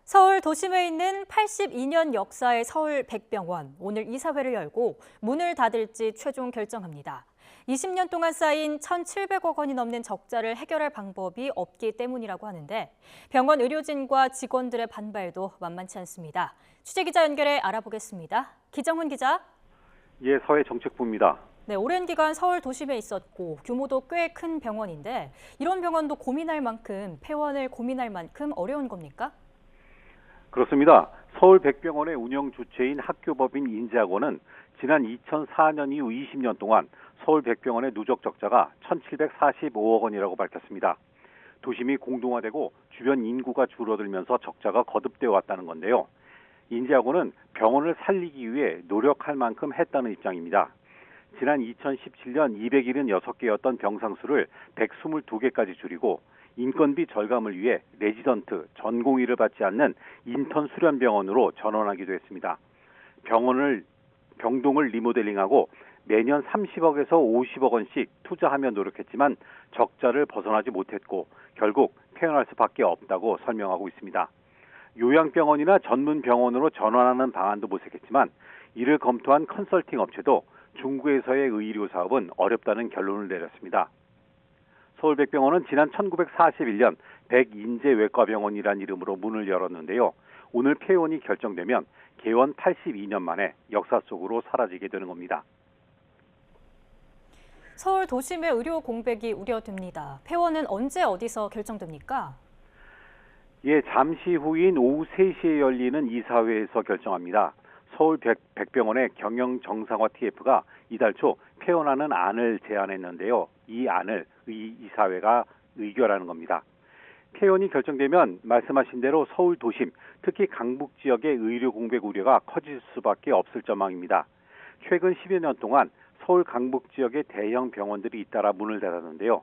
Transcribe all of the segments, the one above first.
서울 도심에 있는 82년 역사의 서울 백병원, 오늘 이사회를 열고 문을 닫을지 최종 결정합니다. 20년 동안 쌓인 1,700억 원이 넘는 적자를 해결할 방법이 없기 때문이라고 하는데 병원 의료진과 직원들의 반발도 만만치 않습니다. 취재기자 연결해 알아보겠습니다. 기정훈 기자. 예, 사회정책부입니다. 네, 오랜 기간 서울 도심에 있었고 규모도 꽤 큰 병원인데 이런 병원도 고민할 만큼 폐원을 고민할 만큼 어려운 겁니까? 그렇습니다. 서울 백병원의 운영 주체인 학교법인 인재학원은 지난 2004년 이후 20년 동안 서울 백병원의 누적 적자가 1,745억 원이라고 밝혔습니다. 도심이 공동화되고 주변 인구가 줄어들면서 적자가 거듭되어 왔다는 건데요. 인재학원은 병원을 살리기 위해 노력할 만큼 했다는 입장입니다. 지난 2017년 276개였던 병상수를 122개까지 줄이고 인건비 절감을 위해 레지던트, 전공의를 받지 않는 인턴 수련병원으로 전환하기도 했습니다. 병동을 리모델링하고 매년 30억에서 50억 원씩 투자하며 노력했지만 적자를 벗어나지 못했고 결국 폐원할 수밖에 없다고 설명하고 있습니다. 요양병원이나 전문병원으로 전환하는 방안도 모색했지만 이를 검토한 컨설팅 업체도 중구에서의 의료 사업은 어렵다는 결론을 내렸습니다. 서울백병원은 지난 1941년 백인재외과병원이란 이름으로 문을 열었는데요. 오늘 폐원이 결정되면 개원 82년 만에 역사 속으로 사라지게 되는 겁니다. 서울 도심의 의료 공백이 우려됩니다. 폐원은 언제 어디서 결정됩니까? 예, 잠시 후인 오후 3시에 열리는 이사회에서 결정합니다. 서울 백병원의 경영 정상화 TF가 이달 초 폐원하는 안을 제안했는데요. 이 안을 이사회가 의결하는 겁니다. 폐원이 결정되면 말씀하신 대로 서울 도심, 특히 강북 지역의 의료 공백 우려가 커질 수밖에 없을 전망입니다. 최근 10여 년 동안 서울 강북 지역의 대형 병원들이 잇따라 문을 닫았는데요.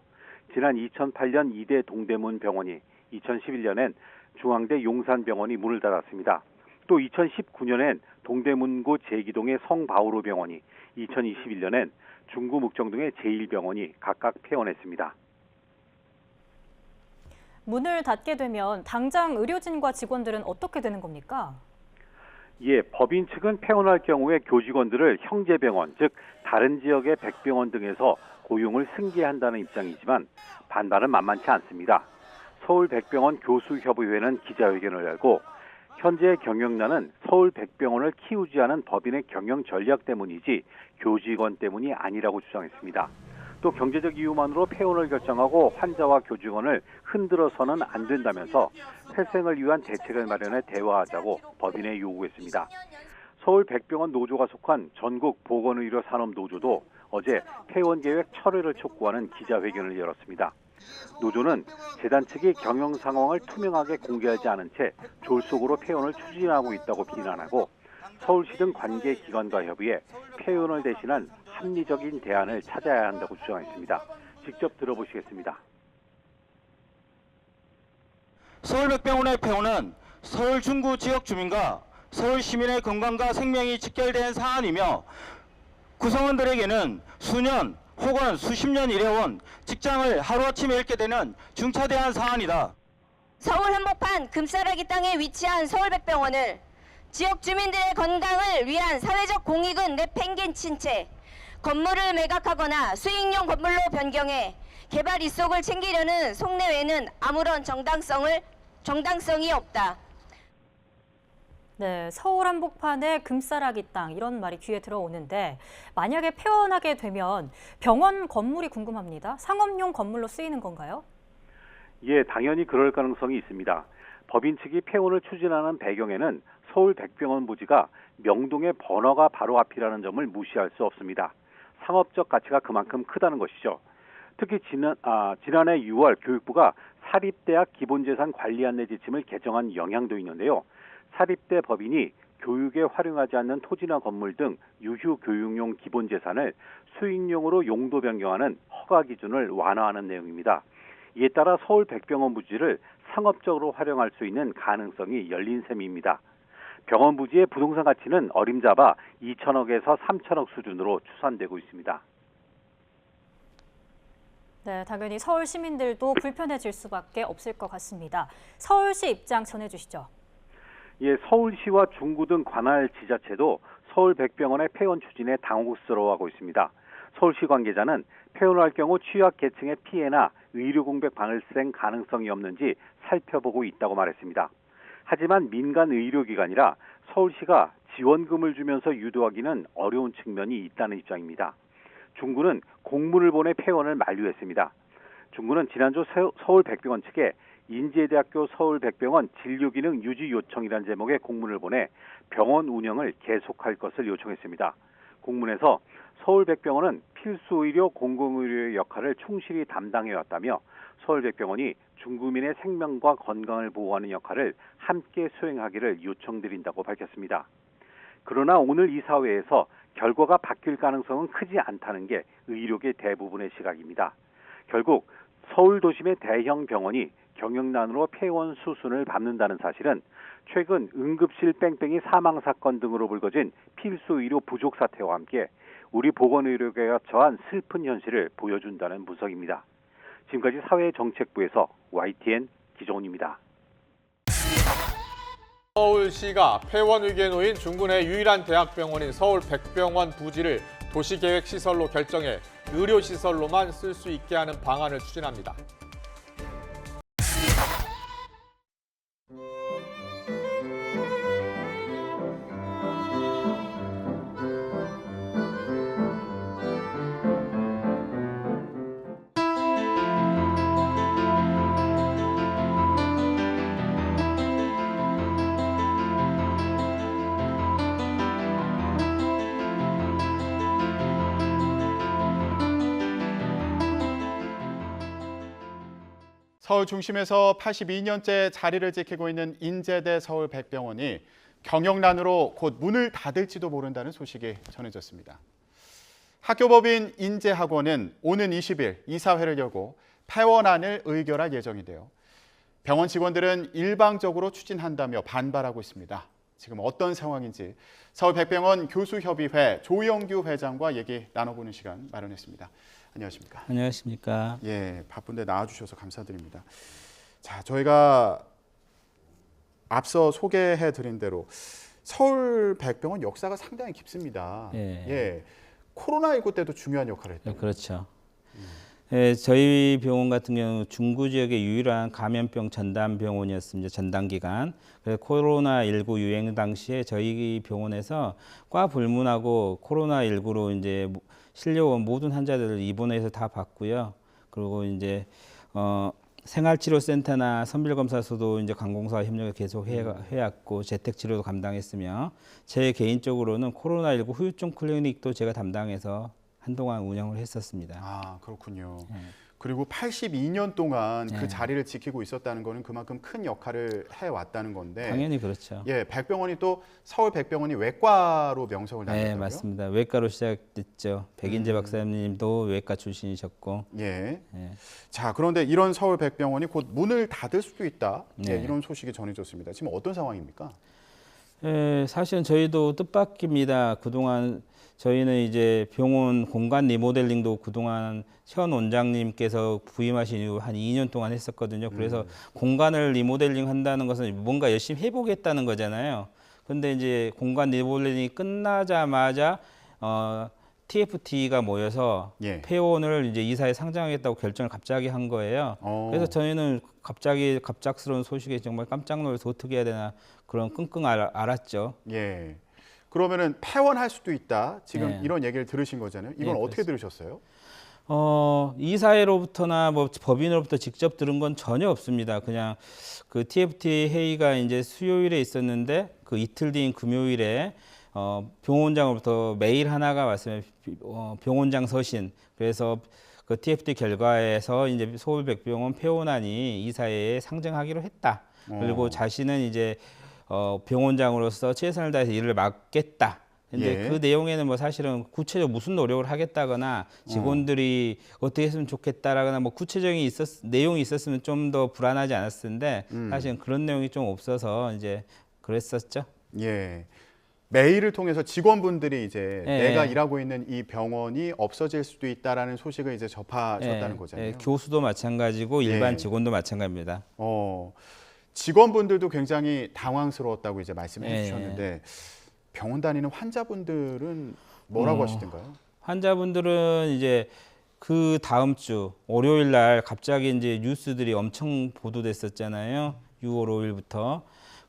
지난 2008년 이대 동대문 병원이, 2011년엔 중앙대 용산병원이 문을 닫았습니다. 또 2019년엔 동대문구 제기동의 성바오로 병원이, 2021년엔 중구 묵정동의 제1병원이 각각 폐원했습니다. 문을 닫게 되면 당장 의료진과 직원들은 어떻게 되는 겁니까? 예, 법인 측은 폐원할 경우에 교직원들을 형제병원, 즉 다른 지역의 백병원 등에서 고용을 승계한다는 입장이지만 반발은 만만치 않습니다. 서울 백병원 교수협의회는 기자회견을 열고 현재 경영난은 서울 백병원을 키우지 않은 법인의 경영 전략 때문이지 교직원 때문이 아니라고 주장했습니다. 또 경제적 이유만으로 폐원을 결정하고 환자와 교직원을 흔들어서는 안 된다면서 회생을 위한 대책을 마련해 대화하자고 법인에 요구했습니다. 서울 백병원 노조가 속한 전국 보건의료 산업노조도 어제 폐원 계획 철회를 촉구하는 기자회견을 열었습니다. 노조는 재단 측이 경영 상황을 투명하게 공개하지 않은 채 졸속으로 폐원을 추진하고 있다고 비난하고 서울시 등 관계기관과 협의해 폐원을 대신한 합리적인 대안을 찾아야 한다고 주장했습니다. 직접 들어보시겠습니다. 서울백병원의 폐원은 서울 중구 지역 주민과 서울 시민의 건강과 생명이 직결된 사안이며 구성원들에게는 수년 혹은 수십 년 일해온 직장을 하루아침에 잃게 되는 중차대한 사안이다. 서울 한복판 금싸라기 땅에 위치한 서울백병원을 지역 주민들의 건강을 위한 사회적 공익은 내팽개친 채 건물을 매각하거나 수익용 건물로 변경해 개발 이속을 챙기려는 속내외에는 아무런 정당성이 없다. 네, 서울 한복판의 금싸라기 땅 이런 말이 귀에 들어오는데 만약에 폐원하게 되면 병원 건물이 궁금합니다. 상업용 건물로 쓰이는 건가요? 예, 당연히 그럴 가능성이 있습니다. 법인 측이 폐원을 추진하는 배경에는 서울 백병원 부지가 명동의 번화가 바로 앞이라는 점을 무시할 수 없습니다. 상업적 가치가 그만큼 크다는 것이죠. 특히 지난해 6월 교육부가 사립대학 기본재산 관리 안내 지침을 개정한 영향도 있는데요. 사립대 법인이 교육에 활용하지 않는 토지나 건물 등 유휴 교육용 기본재산을 수익용으로 용도 변경하는 허가 기준을 완화하는 내용입니다. 이에 따라 서울 백병원 부지를 상업적으로 활용할 수 있는 가능성이 열린 셈입니다. 병원 부지의 부동산 가치는 어림잡아 2천억에서 3천억 수준으로 추산되고 있습니다. 네, 당연히 서울 시민들도 불편해질 수밖에 없을 것 같습니다. 서울시 입장 전해주시죠. 예, 서울시와 중구 등 관할 지자체도 서울 백병원의 폐원 추진에 당혹스러워하고 있습니다. 서울시 관계자는 폐원할 경우 취약계층의 피해나 의료 공백 발생 가능성이 없는지 살펴보고 있다고 말했습니다. 하지만 민간 의료기관이라 서울시가 지원금을 주면서 유도하기는 어려운 측면이 있다는 입장입니다. 중구는 공문을 보내 폐원을 만류했습니다. 중구는 지난주 서울 백병원 측에 인제대학교 서울백병원 진료기능 유지 요청이라는 제목의 공문을 보내 병원 운영을 계속할 것을 요청했습니다. 공문에서 서울백병원은 필수의료 공공의료의 역할을 충실히 담당해왔다며 서울백병원이 중구민의 생명과 건강을 보호하는 역할을 함께 수행하기를 요청드린다고 밝혔습니다. 그러나 오늘 이사회에서 결과가 바뀔 가능성은 크지 않다는 게 의료계 대부분의 시각입니다. 결국 서울 도심의 대형 병원이 경영난으로 폐원 수순을 밟는다는 사실은 최근 응급실 뺑뺑이 사망 사건 등으로 불거진 필수 의료 부족 사태와 함께 우리 보건의료계가 처한 슬픈 현실을 보여준다는 분석입니다. 지금까지 사회정책부에서 YTN 기정훈입니다. 서울시가 폐원 위기에 놓인 중구 내 유일한 대학병원인 서울 백병원 부지를 도시계획시설로 결정해 의료시설로만 쓸 수 있게 하는 방안을 추진합니다. 서울 중심에서 82년째 자리를 지키고 있는 인제대 서울백병원이 경영난으로 곧 문을 닫을지도 모른다는 소식이 전해졌습니다. 학교법인 인제학원은 오는 20일 이사회를 열고 폐원안을 의결할 예정인데요. 병원 직원들은 일방적으로 추진한다며 반발하고 있습니다. 지금 어떤 상황인지 서울백병원 교수협의회 조영규 회장과 얘기 나눠보는 시간 마련했습니다. 안녕하십니까? 안녕하십니까? 예, 바쁜데 나와주셔서 감사드립니다. 자, 저희가 앞서 소개해드린 대로 서울백병원 역사가 상당히 깊습니다. 예, 코로나19 때도 중요한 역할을 했다. 그렇죠. 예, 저희 병원 같은 경우 중구 지역의 유일한 감염병 전담 병원이었습니다. 전담 기관. 그래서 코로나19 유행 당시에 저희 병원에서 과 불문하고 코로나19로 이제 실려온 모든 환자들을 입원해서 다 봤고요. 그리고 이제 생활치료센터나 선별검사소도 이제 관공서와 협력을 계속 해왔고 재택치료도 감당했으며 제 개인적으로는 코로나19 후유증 클리닉도 제가 담당해서 한동안 운영을 했었습니다. 아, 그렇군요. 그리고 82년 동안 그 자리를 지키고 있었다는 거는 그만큼 큰 역할을 해왔다는 건데. 당연히 그렇죠. 예, 백병원이 또 서울백병원이 외과로 명성을 남겼다고요? 네, 맞습니다. 외과로 시작됐죠. 백인재 박사님도 외과 출신이셨고. 예. 자, 그런데 이런 서울백병원이 곧 문을 닫을 수도 있다. 네. 예, 이런 소식이 전해졌습니다. 지금 어떤 상황입니까? 예, 사실은 저희도 뜻밖입니다. 그동안 저희는 이제 병원 공간 리모델링도 그동안 현 원장님께서 부임하신 이후 한 2년 동안 했었거든요. 그래서 공간을 리모델링 한다는 것은 뭔가 열심히 해보겠다는 거잖아요. 근데 이제 공간 리모델링이 끝나자마자 TFT가 모여서 예. 폐원을 이제 이사에 상정하겠다고 결정을 갑자기 한 거예요. 그래서 저희는 갑작스러운 소식에 정말 깜짝 놀라서 어떻게 해야 되나 그런 끙끙 알았죠. 예. 그러면은 폐원할 수도 있다. 지금 네. 이런 얘기를 들으신 거잖아요. 이건 네, 어떻게 들으셨어요? 이사회로부터나 뭐 법인으로부터 직접 들은 건 전혀 없습니다. 그냥 그 TFT 회의가 이제 수요일에 있었는데 그 이틀 뒤인 금요일에 병원장으로부터 메일 하나가 왔으면 병원장 서신. 그래서 그 TFT 결과에서 이제 서울백병원 폐원안이 이사회에 상정하기로 했다. 그리고 자신은 이제 병원장으로서 최선을 다해서 일을 맡겠다. 근데 예. 그 내용에는 뭐 사실은 구체적으로 무슨 노력을 하겠다거나 직원들이 어떻게 했으면 좋겠다라거나 뭐 구체적인 내용이 있었으면 좀 더 불안하지 않았을 텐데 사실은 그런 내용이 좀 없어서 이제 그랬었죠. 예. 메일을 통해서 직원분들이 이제 예. 내가 일하고 있는 이 병원이 없어질 수도 있다라는 소식을 이제 접하셨다는 거잖아요. 예, 교수도 마찬가지고 일반 예. 직원도 마찬가지입니다. 직원분들도 굉장히 당황스러웠다고 이제 말씀해 예. 주셨는데 병원 다니는 환자분들은 뭐라고 하시던가요? 환자분들은 이제 그 다음 주 월요일 날 갑자기 이제 뉴스들이 엄청 보도됐었잖아요. 6월 5일부터.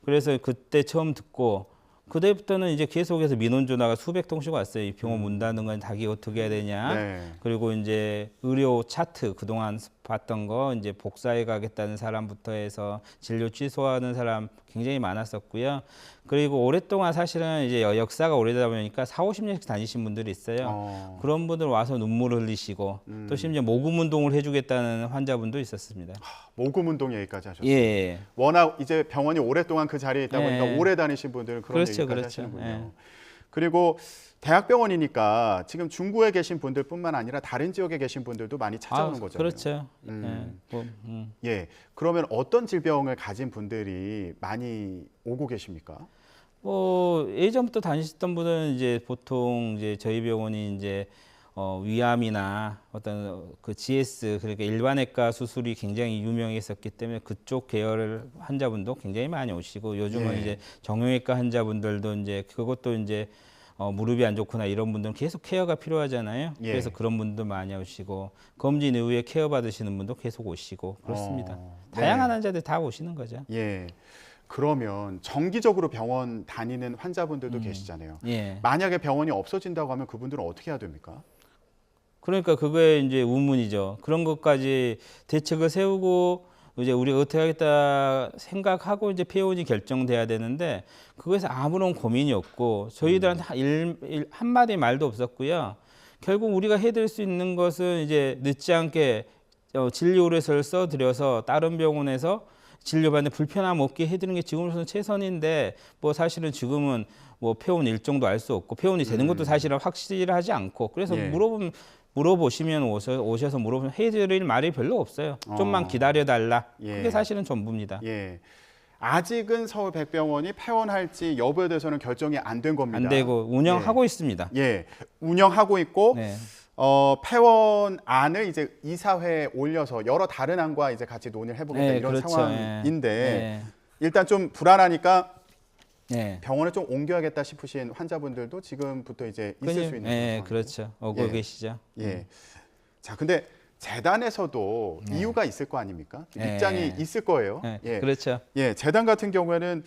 그래서 그때 처음 듣고 그때부터는 이제 계속해서 민원 전화가 수백 통씩 왔어요. 이 병원 문 닫는 건 자기 어떻게 해야 되냐. 네. 그리고 이제 의료 차트 그동안 봤던 거 이제 복사해 가겠다는 사람부터 해서 진료 취소하는 사람 굉장히 많았었고요. 그리고 오랫동안 사실은 이제 역사가 오래되다 보니까 4, 50년씩 다니신 분들이 있어요. 그런 분들 와서 눈물을 흘리시고 또 심지어 모금 운동을 해주겠다는 환자분도 있었습니다. 모금 운동 얘기까지 하셨어요. 예. 워낙 이제 병원이 오랫동안 그 자리에 있다 보니까 예. 오래 다니신 분들은 그런 그렇죠, 얘기까지 그렇죠. 하시는군요. 예. 그리고 대학병원이니까 지금 중구에 계신 분들뿐만 아니라 다른 지역에 계신 분들도 많이 찾아오는 거잖아요. 그렇죠. 예. 그러면 어떤 질병을 가진 분들이 많이 오고 계십니까? 뭐 예전부터 다니셨던 분은 이제 보통 이제 저희 병원이 이제 위암이나 어떤 그 GS 그러니까 일반외과 수술이 굉장히 유명했었기 때문에 그쪽 계열 환자분도 굉장히 많이 오시고 요즘은 예. 이제 정형외과 환자분들도 이제 그것도 이제 무릎이 안 좋거나 이런 분들은 계속 케어가 필요하잖아요. 예. 그래서 그런 분도 많이 오시고 검진 이후에 케어 받으시는 분도 계속 오시고 그렇습니다. 다양한 네. 환자들 다 오시는 거죠. 예. 그러면 정기적으로 병원 다니는 환자분들도 계시잖아요. 예. 만약에 병원이 없어진다고 하면 그분들은 어떻게 해야 됩니까? 그러니까 그거에 이제 우문이죠. 그런 것까지 대책을 세우고 이제 우리가 어떻게 하겠다 생각하고 이제 폐원이 결정돼야 되는데 그거에서 아무런 고민이 없고 저희들한테 한마디 말도 없었고요. 결국 우리가 해드릴 수 있는 것은 이제 늦지 않게 진료 의뢰서를 써드려서 다른 병원에서 진료받는데 불편함 없게 해드리는 게 지금으로서는 최선인데 뭐 사실은 지금은 뭐 폐원 일정도 알 수 없고 폐원이 되는 것도 사실은 확실하지 않고 그래서 예. 물어보시면 오셔서 물어보면 해드릴 말이 별로 없어요. 좀만 기다려달라. 예. 그게 사실은 전부입니다. 예. 아직은 서울 백병원이 폐원할지 여부에 대해서는 결정이 안 된 겁니다. 안 되고 운영하고 있습니다. 예. 운영하고 있고 네. 폐원안을 이제 이사회에 올려서 여러 다른 안과 이제 같이 논의를 해보겠다 네, 이런 그렇죠. 상황인데 네. 일단 좀 불안하니까 네. 병원을 좀 옮겨야겠다 싶으신 환자분들도 지금부터 이제 있을 수 있는 네, 상황이에요. 그렇죠. 오고 예. 계시죠. 예. 자, 근데 재단에서도 이유가 있을 거 아닙니까? 네. 입장이 있을 거예요. 네, 예. 그렇죠. 예, 재단 같은 경우에는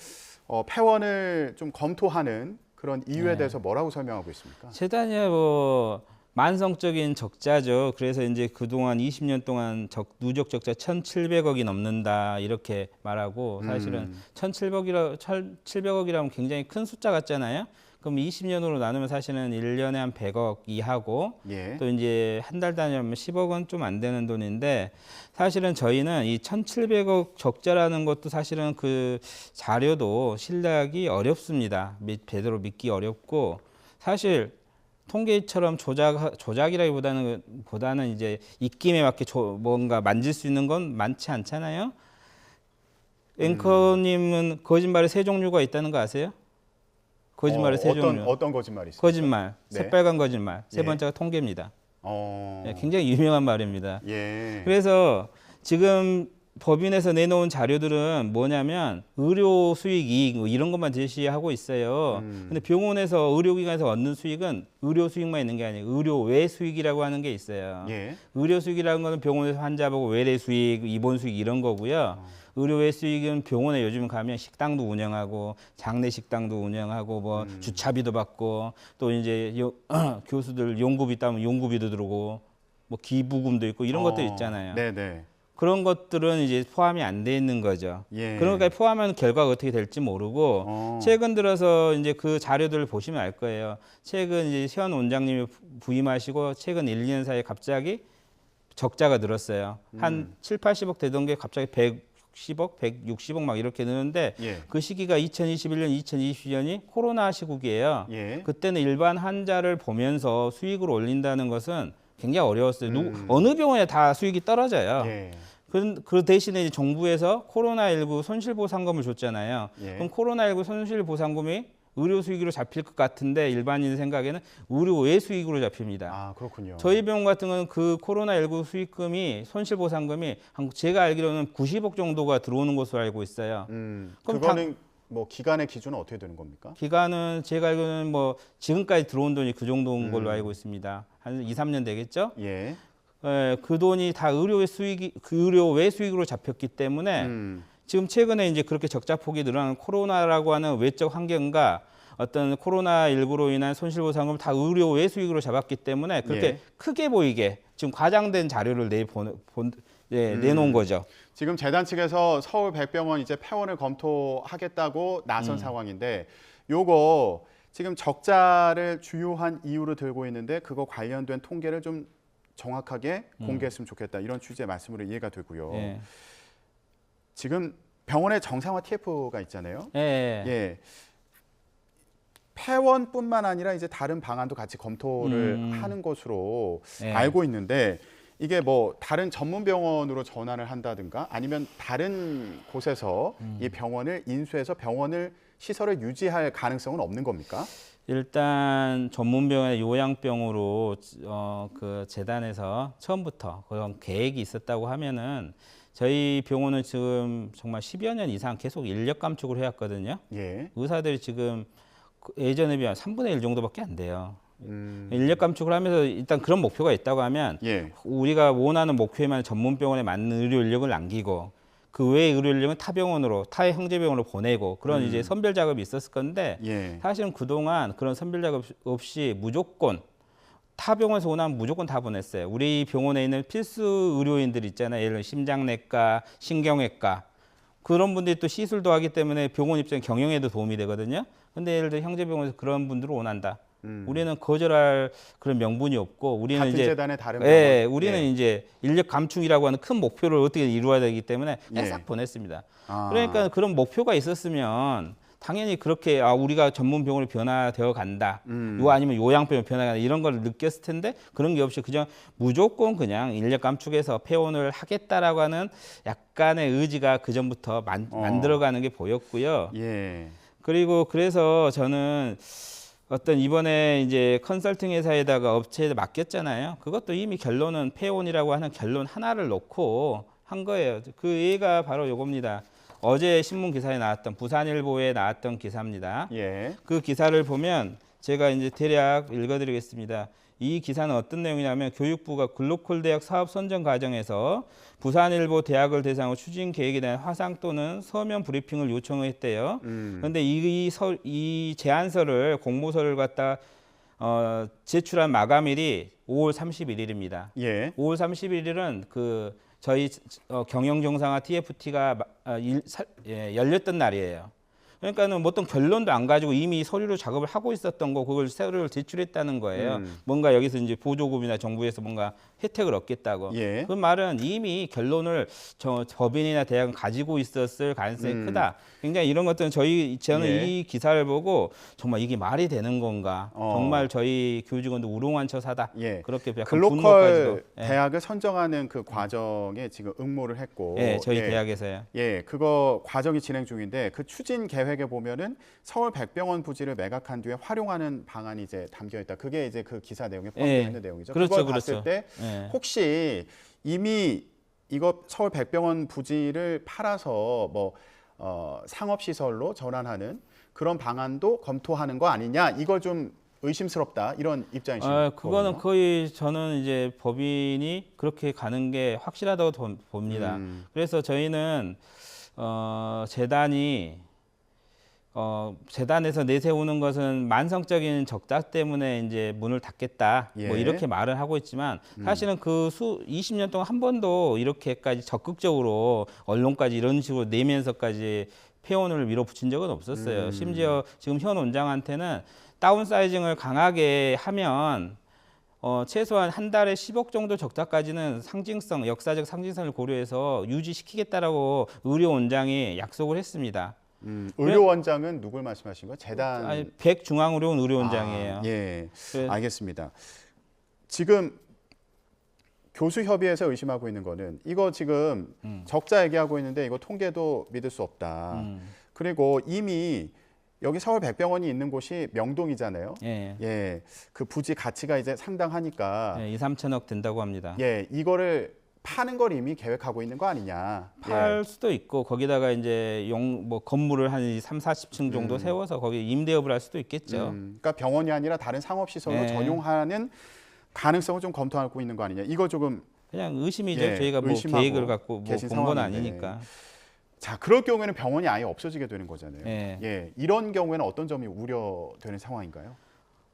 폐원을 좀 검토하는 그런 이유에 네. 대해서 뭐라고 설명하고 있습니까? 재단이 뭐 만성적인 적자죠. 그래서 이제 그동안 20년 동안 누적 적자 1,700억이 넘는다 이렇게 말하고 사실은 1,700억이라면 굉장히 큰 숫자 같잖아요. 그럼 20년으로 나누면 사실은 1년에 한 100억 이하고 예. 또 이제 한 달 단위라면 10억은 좀 안 되는 돈인데 사실은 저희는 이 1,700억 적자라는 것도 사실은 그 자료도 신뢰하기 어렵습니다. 제대로 믿기 어렵고 사실 통계처럼 조작이라기보다는 이제 입김에 맞게 뭔가 만질 수 있는 건 많지 않잖아요. 앵커님은 거짓말의 세 종류가 있다는 거 아세요? 거짓말의 세 종류. 어떤 거짓말이 있어요? 거짓말, 네. 새빨간 거짓말. 세 예. 번째가 통계입니다. 어. 네, 굉장히 유명한 말입니다. 예. 그래서 지금 법인에서 내놓은 자료들은 뭐냐면 의료 수익 이익 뭐 이런 것만 제시하고 있어요. 근데 병원에서 의료기관에서 얻는 수익은 의료 수익만 있는 게 아니에요. 의료 외 수익이라고 하는 게 있어요. 예. 의료 수익이라는 거는 병원에서 환자 보고 외래 수익, 입원 수익 이런 거고요. 의료 외 수익은 병원에 요즘 가면 식당도 운영하고 장례 식당도 운영하고 뭐 주차비도 받고 또 이제 교수들 연구비 있다면 연구비도 들어오고 뭐 기부금도 있고 이런 것들 있잖아요. 네네. 그런 것들은 이제 포함이 안 돼 있는 거죠. 예. 그러니까 포함하면 결과가 어떻게 될지 모르고 최근 들어서 이제 그 자료들을 보시면 알 거예요. 최근 이제 현 원장님이 부임하시고 최근 1, 2년 사이에 갑자기 적자가 늘었어요. 한 7, 80억 되던 게 갑자기 110억, 160억 막 이렇게 느는데 예. 그 시기가 2021년, 2020년이 코로나 시국이에요. 예. 그때는 일반 환자를 보면서 수익을 올린다는 것은 굉장히 어려웠어요. 어느 병원에 다 수익이 떨어져요. 예. 그 대신에 이제 정부에서 코로나19 손실보상금을 줬잖아요. 예. 그럼 코로나19 손실보상금이 의료 수익으로 잡힐 것 같은데 일반인 생각에는 의료 외 수익으로 잡힙니다. 아, 그렇군요. 저희 병원 같은 경우는 그 코로나19 수익금이 손실보상금이 제가 알기로는 90억 정도가 들어오는 것으로 알고 있어요. 그럼 그거는 뭐 기간의 기준은 어떻게 되는 겁니까? 기간은 제가 알기로는 뭐 지금까지 들어온 돈이 그 정도인 걸로 알고 있습니다. 한 2, 3년 되겠죠? 예. 그 돈이 다 의료의 수익이 그 의료 외 수익으로 잡혔기 때문에 지금 최근에 이제 그렇게 적자 폭이 늘어나는 코로나라고 하는 외적 환경과 어떤 코로나19로 인한 손실보상금을 다 의료 외 수익으로 잡았기 때문에 그렇게 예. 크게 보이게 지금 과장된 자료를 내놓은 거죠. 지금 재단 측에서 서울 백병원 이제 폐원을 검토하겠다고 나선 상황인데 요거 지금 적자를 주요한 이유로 들고 있는데 그거 관련된 통계를 좀 정확하게 공개했으면 좋겠다. 이런 취지의 말씀으로 이해가 되고요. 예. 지금 병원에 정상화 TF가 있잖아요. 예. 예. 폐원뿐만 아니라 이제 다른 방안도 같이 검토를 하는 것으로 예. 알고 있는데 이게 뭐 다른 전문 병원으로 전환을 한다든가 아니면 다른 곳에서 이 병원을 인수해서 병원을 시설을 유지할 가능성은 없는 겁니까? 일단 전문병원의 요양병으로 그 재단에서 처음부터 그런 계획이 있었다고 하면은 저희 병원은 지금 정말 10여 년 이상 계속 인력 감축을 해왔거든요. 예. 의사들이 지금 예전에 비하면 3분의 1 정도밖에 안 돼요. 인력 감축을 하면서 일단 그런 목표가 있다고 하면 예. 우리가 원하는 목표에만 전문병원에 맞는 의료 인력을 남기고 그 외의 의료 인력은 타 병원으로 타의 형제 병원으로 보내고 그런 이제 선별 작업이 있었을 건데 예. 사실은 그동안 그런 선별 작업 없이 무조건 타 병원에서 원하면 무조건 다 보냈어요. 우리 병원에 있는 필수 의료인들 있잖아요. 예를 들어 심장내과, 신경외과 그런 분들이 또 시술도 하기 때문에 병원 입장 경영에도 도움이 되거든요. 근데 예를 들어 형제병원에서 그런 분들을 원한다. 우리는 거절할 그런 명분이 없고 우리는 같은 이제 재단의 다른 예, 병원. 우리는 예. 이제 인력 감축이라고 하는 큰 목표를 어떻게 이루어야 되기 때문에 그냥 예. 싹 보냈습니다. 아. 그러니까 그런 목표가 있었으면 당연히 그렇게 우리가 전문 병원으로 변화되어 간다. 요 아니면 요양병원 변화간다 이런 걸 느꼈을 텐데 그런 게 없이 그냥 무조건 그냥 인력 감축해서 폐원을 하겠다라고 하는 약간의 의지가 그 전부터 만들어가는 게 보였고요. 예. 그리고 그래서 저는 어떤 이번에 이제 컨설팅 회사에다가 업체에 맡겼잖아요. 그것도 이미 결론은 폐원이라고 하는 결론 하나를 놓고 한 거예요. 그 얘가 바로 요겁니다. 어제 신문 기사에 나왔던 부산일보에 나왔던 기사입니다. 예. 그 기사를 보면 제가 이제 대략 읽어드리겠습니다. 이 기사는 어떤 내용이냐면 교육부가 글로컬 대학 사업 선정 과정에서 부산일보 대학을 대상으로 추진 계획에 대한 화상 또는 서면 브리핑을 요청했대요. 그런데 이 제안서를 공모서를 갖다 제출한 마감일이 5월 31일입니다. 예. 5월 31일은 그 저희 경영정상화 TFT가 열렸던 날이에요. 그러니까는 뭐 어떤 결론도 안 가지고 이미 서류로 작업을 하고 있었던 거 그걸 서류를 제출했다는 거예요. 뭔가 여기서 이제 보조금이나 정부에서 뭔가 혜택을 얻겠다고. 예. 그 말은 이미 결론을 법인이나 대학은 가지고 있었을 가능성이 크다. 굉장히 이런 것들은 저는 예. 이 기사를 보고 정말 이게 말이 되는 건가. 정말 저희 교직원도 우롱한 처사다. 예. 그렇게 약간 글로컬 분노까지도. 예. 대학을 선정하는 그 과정에 지금 응모를 했고 예, 저희 대학에서요. 예, 그거 과정이 진행 중인데 그 추진 계획에 보면은 서울 백병원 부지를 매각한 뒤에 활용하는 방안이 이제 담겨 있다. 그게 이제 그 기사 내용에 포함되어 있는 내용이죠. 그렇죠, 그걸 그렇죠. 봤을 때 예. 혹시 이미 이거 서울 백병원 부지를 팔아서 뭐 상업시설로 전환하는 그런 방안도 검토하는 거 아니냐? 이거 좀 의심스럽다 이런 입장이십니까? 그거는 거의 저는 이제 법인이 그렇게 가는 게 확실하다고 봅니다. 그래서 저희는 재단에서 내세우는 것은 만성적인 적자 때문에 이제 문을 닫겠다. 예. 뭐 이렇게 말을 하고 있지만 사실은 그 20년 동안 한 번도 이렇게까지 적극적으로 언론까지 이런 식으로 내면서까지 폐원을 밀어붙인 적은 없었어요. 심지어 지금 현 원장한테는 다운사이징을 강하게 하면 최소한 한 달에 10억 정도 적자까지는 역사적 상징성을 고려해서 유지시키겠다라고 의료 원장이 약속을 했습니다. 의료원장은 누굴 말씀하신 거예요? 재단 백중앙의료원 의료원장이에요. 예, 그래- 알겠습니다. 지금 교수협의회에서 의심하고 있는 거는 이거 지금 적자 얘기하고 있는데 이거 통계도 믿을 수 없다. 그리고 이미 여기 서울 백병원이 있는 곳이 명동이잖아요. 예. 예, 그 부지 가치가 이제 상당하니까 예, 2, 3천억 된다고 합니다. 예, 이거를 파는 걸 이미 계획하고 있는 거 아니냐. 팔 수도 있고 거기다가 이제 뭐 건물을 한 3, 40층 정도 세워서 거기 임대업을 할 수도 있겠죠. 그러니까 병원이 아니라 다른 상업시설로 네. 전용하는 가능성을 좀 검토하고 있는 거 아니냐. 이거 조금 그냥 의심이죠. 예, 저희가 뭐 의심하고 계획을 갖고 뭐 계신 본 건 상황인데. 아니니까. 자, 그럴 경우에는 병원이 아예 없어지게 되는 거잖아요. 예. 예, 이런 경우에는 어떤 점이 우려되는 상황인가요?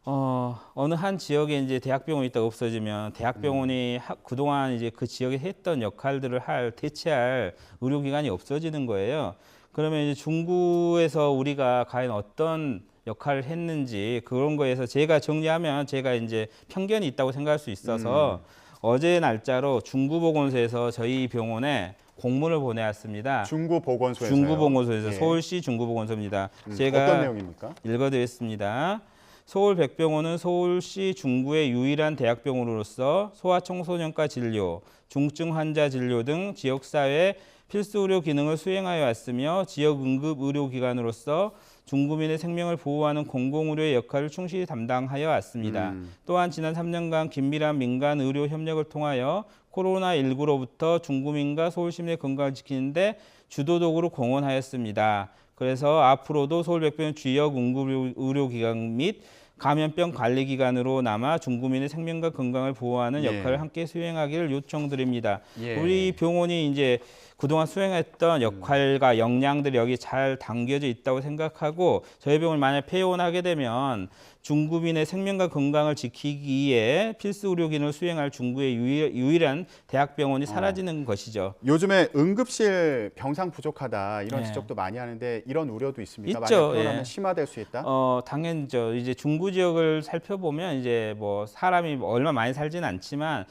어느 한 지역에 이제 대학병원이 있다가 없어지면 대학병원이 그동안 이제 그 지역에 했던 역할들을 대체할 의료기관이 없어지는 거예요. 그러면 이제 중구에서 우리가 과연 어떤 역할을 했는지 그런 거에서 제가 정리하면 제가 이제 편견이 있다고 생각할 수 있어서 어제 날짜로 중구보건소에서 저희 병원에 공문을 보내왔습니다. 중구보건소에서요. 중구보건소에서 예. 서울시 중구보건소입니다. 제가 어떤 내용입니까? 읽어드렸습니다. 서울백병원은 서울시 중구의 유일한 대학병원으로서 소아청소년과 진료, 중증 환자 진료 등 지역사회 필수 의료 기능을 수행하여 왔으며 지역 응급의료기관으로서 중구민의 생명을 보호하는 공공의료의 역할을 충실히 담당하여 왔습니다. 또한 지난 3년간 긴밀한 민간 의료 협력을 통하여 코로나19로부터 중구민과 서울시민의 건강을 지키는 데 주도적으로 공헌하였습니다. 그래서 앞으로도 서울백병원 지역 응급의료기관 및 감염병 관리기관으로 남아 중구민의 생명과 건강을 보호하는 역할을 함께 수행하기를 요청드립니다. 예. 우리 병원이 이제 그동안 수행했던 역할과 역량들이 여기 잘 담겨져 있다고 생각하고 저희 병원을 만약 폐원하게 되면 중구민의 생명과 건강을 지키기 위해 필수 의료기능을 수행할 중구의 유일한 대학병원이 사라지는 것이죠. 요즘에 응급실 병상 부족하다 이런 네. 지적도 많이 하는데 이런 우려도 있습니까? 있죠. 만약 그러면 예. 심화될 수 있다? 당연히죠. 이제 중구 지역을 살펴보면 이제 뭐 사람이 얼마 많이 살지는 않지만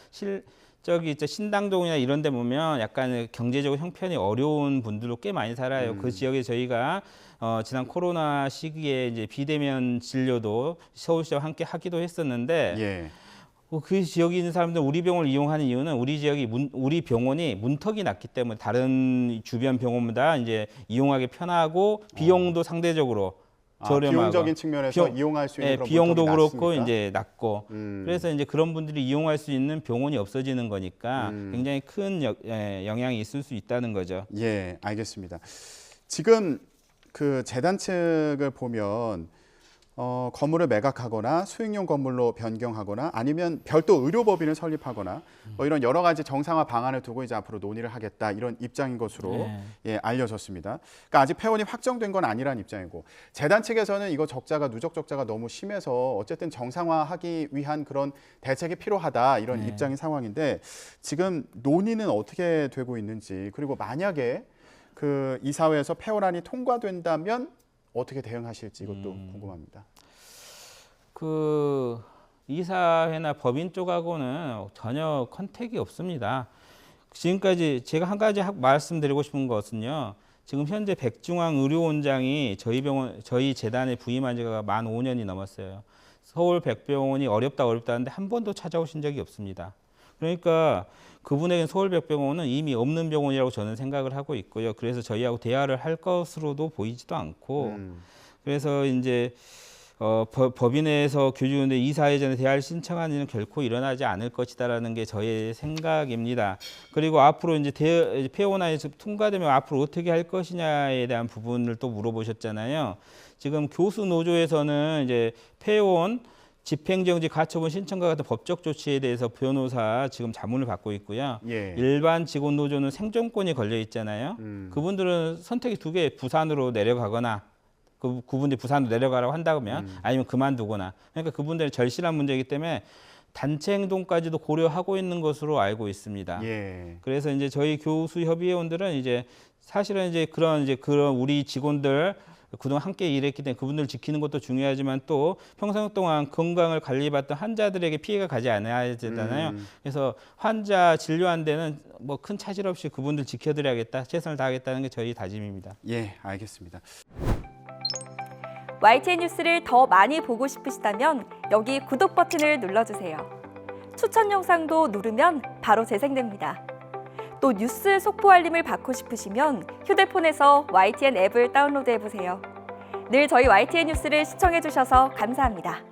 저기 신당동이나 이런 데 보면 약간 경제적으로 형편이 어려운 분들도 꽤 많이 살아요. 그 지역에 저희가 지난 코로나 시기에 이제 비대면 진료도 서울시와 함께 하기도 했었는데 예. 그 지역에 있는 사람들은 우리 병원을 이용하는 이유는 우리 병원이 문턱이 낮기 때문에 다른 주변 병원보다 이제 이용하기 편하고 비용도 상대적으로 저렴하고 비용적인 측면에서 이용할 수 있는 그런 비용도 문턱이 그렇고 낮습니까? 이제 낮고 그래서 이제 그런 분들이 이용할 수 있는 병원이 없어지는 거니까 굉장히 큰 영향이 있을 수 있다는 거죠. 예, 알겠습니다. 지금 그 재단 측을 보면 건물을 매각하거나 수익용 건물로 변경하거나 아니면 별도 의료법인을 설립하거나 뭐 이런 여러 가지 정상화 방안을 두고 이제 앞으로 논의를 하겠다 이런 입장인 것으로 예, 알려졌습니다. 그러니까 아직 폐원이 확정된 건 아니라는 입장이고 재단 측에서는 이거 누적 적자가 너무 심해서 어쨌든 정상화하기 위한 그런 대책이 필요하다 이런 입장인 상황인데 지금 논의는 어떻게 되고 있는지 그리고 만약에 그 이사회에서 폐원안이 통과된다면 어떻게 대응하실지 이것도 궁금합니다. 그 이사회나 법인 쪽하고는 전혀 컨택이 없습니다. 지금까지 제가 한 가지 말씀드리고 싶은 것은요. 지금 현재 백중앙의료원장이 저희 재단에 부임한 지가 만 5년이 넘었어요. 서울 백병원이 어렵다는데 한 번도 찾아오신 적이 없습니다. 그러니까 그분에겐 서울백병원은 이미 없는 병원이라고 저는 생각을 하고 있고요. 그래서 저희하고 대화를 할 것으로도 보이지도 않고 그래서 이제 법인에서 교직원들 이사회전에 대화를 신청하는 일은 결코 일어나지 않을 것이다라는 게 저의 생각입니다. 그리고 앞으로 이제 폐원안이 통과되면 앞으로 어떻게 할 것이냐에 대한 부분을 또 물어보셨잖아요. 지금 교수 노조에서는 이제 폐원 집행정지 가처분 신청과 같은 법적 조치에 대해서 변호사 지금 자문을 받고 있고요. 예. 일반 직원 노조는 생존권이 걸려 있잖아요. 그분들은 선택이 두 개, 부산으로 내려가거나 그분들이 부산으로 내려가라고 한다면 아니면 그만두거나. 그러니까 그분들의 절실한 문제이기 때문에 단체 행동까지도 고려하고 있는 것으로 알고 있습니다. 예. 그래서 이제 저희 교수 협의회원들은 이제 사실은 이제 그런 우리 직원들 그동안 함께 일했기 때문에 그분들 지키는 것도 중요하지만 또 평생 동안 건강을 관리받던 환자들에게 피해가 가지 않아야 되잖아요. 그래서 환자 진료한 데는 뭐 큰 차질 없이 그분들 지켜드려야겠다, 최선을 다하겠다는 게 저희 다짐입니다. 예, 알겠습니다. YTN 뉴스를 더 많이 보고 싶으시다면 여기 구독 버튼을 눌러주세요. 추천 영상도 누르면 바로 재생됩니다. 또 뉴스 속보 알림을 받고 싶으시면 휴대폰에서 YTN 앱을 다운로드해보세요. 늘 저희 YTN 뉴스를 시청해주셔서 감사합니다.